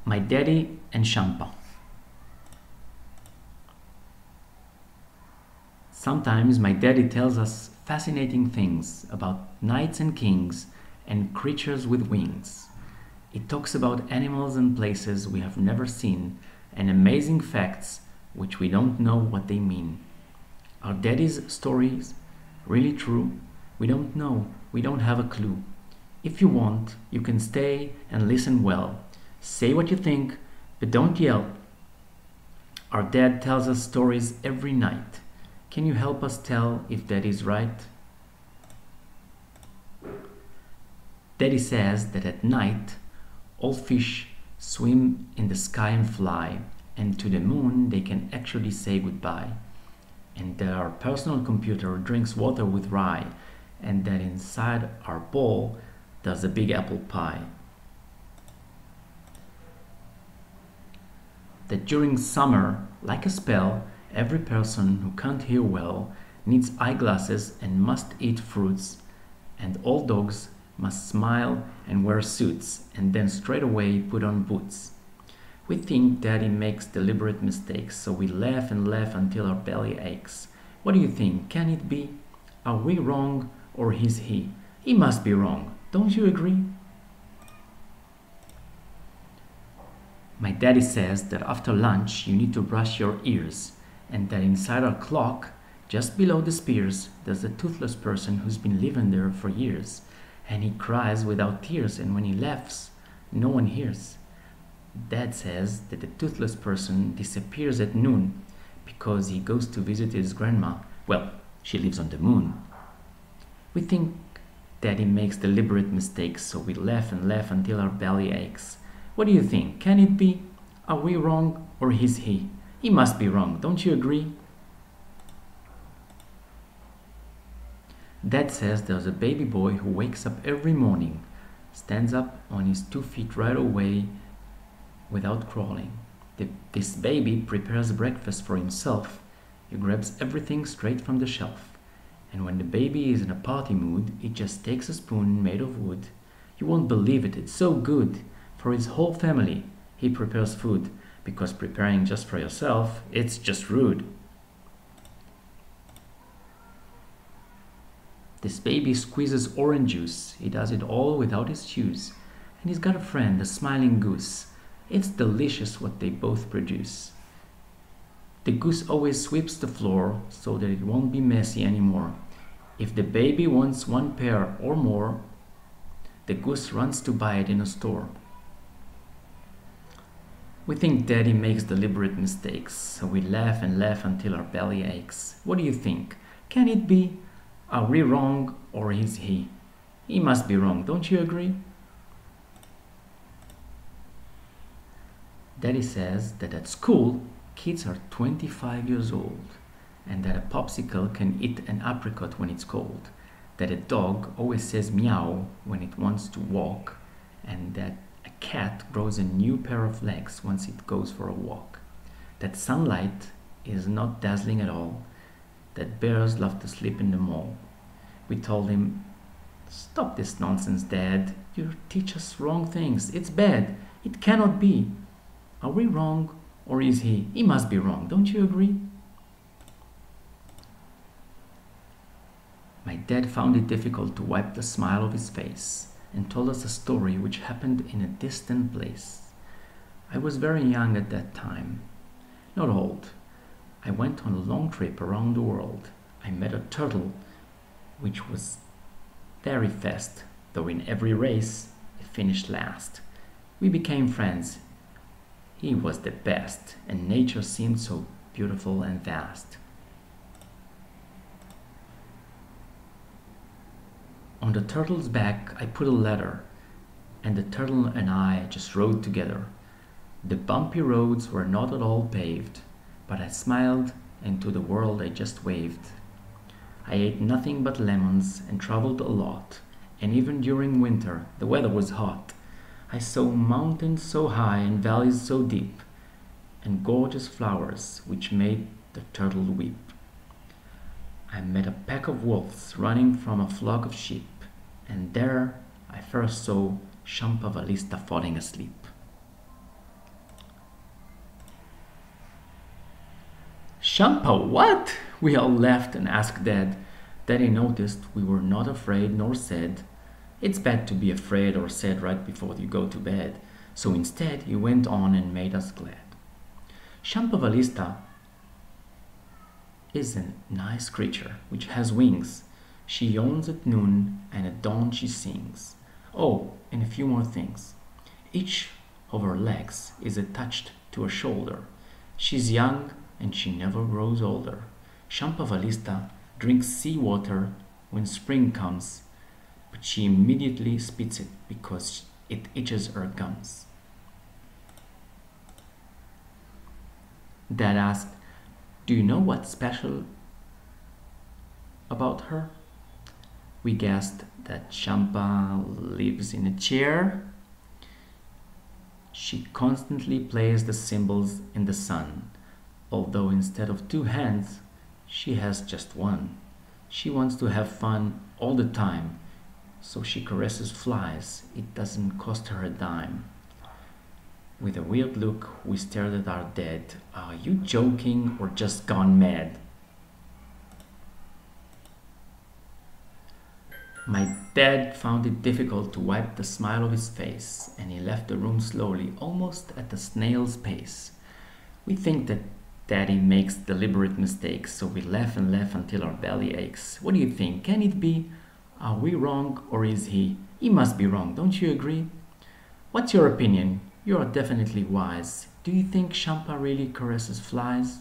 My Daddy and Shampa. Sometimes my daddy tells us fascinating things about knights and kings and creatures with wings. It talks about animals and places we have never seen and amazing facts which we don't know what they mean. Are daddy's stories really true? We don't know. We don't have a clue. If you want, you can stay and listen well. Say what you think, but don't yell. Our dad tells us stories every night. Can you help us tell if daddy's right? Daddy says that at night, all fish swim in the sky and fly, and to the moon they can actually say goodbye. And that our personal computer drinks water with rye, and that inside our bowl there's a big apple pie. That during summer, like a spell, every person who can't hear well needs eyeglasses and must eat fruits, and all dogs must smile and wear suits, and then straight away put on boots. We think Daddy makes deliberate mistakes, so we laugh and laugh until our belly aches. What do you think? Can it be? Are we wrong, or is he? He must be wrong. Don't you agree? My daddy says that after lunch you need to brush your ears, and that inside our clock, just below the spears, there's a toothless person who's been living there for years, and he cries without tears, and when he laughs, no one hears. Dad says that the toothless person disappears at noon because he goes to visit his grandma. Well, she lives on the moon. We think Daddy makes deliberate mistakes, so we laugh and laugh until our belly aches. What do you think? Can it be? Are we wrong, or is he? He must be wrong, don't you agree? Dad says there's a baby boy who wakes up every morning, stands up on his 2 feet right away without crawling. This baby prepares breakfast for himself. He grabs everything straight from the shelf. And when the baby is in a party mood, he just takes a spoon made of wood. You won't believe it, it's so good. For his whole family, he prepares food, because preparing just for yourself, it's just rude. This baby squeezes orange juice. He does it all without his shoes. And he's got a friend, a smiling goose. It's delicious what they both produce. The goose always sweeps the floor so that it won't be messy anymore. If the baby wants 1 pair or more, the goose runs to buy it in a store. We think Daddy makes deliberate mistakes, so we laugh and laugh until our belly aches. What do you think? Can it be? Are we wrong, or is he? He must be wrong, don't you agree? Daddy says that at school, kids are 25 years old, and that a popsicle can eat an apricot when it's cold, that a dog always says meow when it wants to walk, and that a cat grows a new pair of legs once it goes for a walk, that sunlight is not dazzling at all, that bears love to sleep in the mall. We told him, "Stop this nonsense, Dad. You teach us wrong things. It's bad. It cannot be. Are we wrong, or is he? He must be wrong. Don't you agree?" My dad found it difficult to wipe the smile of his face and told us a story which happened in a distant place. I was very young at that time, not old. I went on a long trip around the world. I met a turtle which was very fast, though in every race it finished last. We became friends. He was the best, and nature seemed so beautiful and vast. On the turtle's back I put a letter, and the turtle and I just rode together. The bumpy roads were not at all paved, but I smiled, and to the world I just waved. I ate nothing but lemons and traveled a lot, and even during winter the weather was hot. I saw mountains so high and valleys so deep, and gorgeous flowers which made the turtle weep. I met a pack of wolves running from a flock of sheep, and there I first saw Shampa falling asleep. Shampa, what? We all laughed and asked Dad. Daddy noticed we were not afraid nor sad. It's bad to be afraid or sad right before you go to bed. So instead, he went on and made us glad. Shampa is a nice creature which has wings. She yawns at noon and at dawn she sings. Oh, and a few more things. Each of her legs is attached to a shoulder. She's young and she never grows older. Shampa drinks seawater when spring comes, but she immediately spits it because it itches her gums. Dad asked, "Do you know what's special about her?" We guessed that Shampa lives in a chair. She constantly plays the cymbals in the sun, although instead of two hands, she has just one. She wants to have fun all the time, so she caresses flies. It doesn't cost her a dime. With a weird look, we stared at our dad. Are you joking or just gone mad? My dad found it difficult to wipe the smile of his face, and he left the room slowly, almost at a snail's pace. We think that Daddy makes deliberate mistakes, so we laugh and laugh until our belly aches. What do you think? Can it be? Are we wrong or is he? He must be wrong, don't you agree? What's your opinion? You are definitely wise. Do you think Shampa really caresses flies?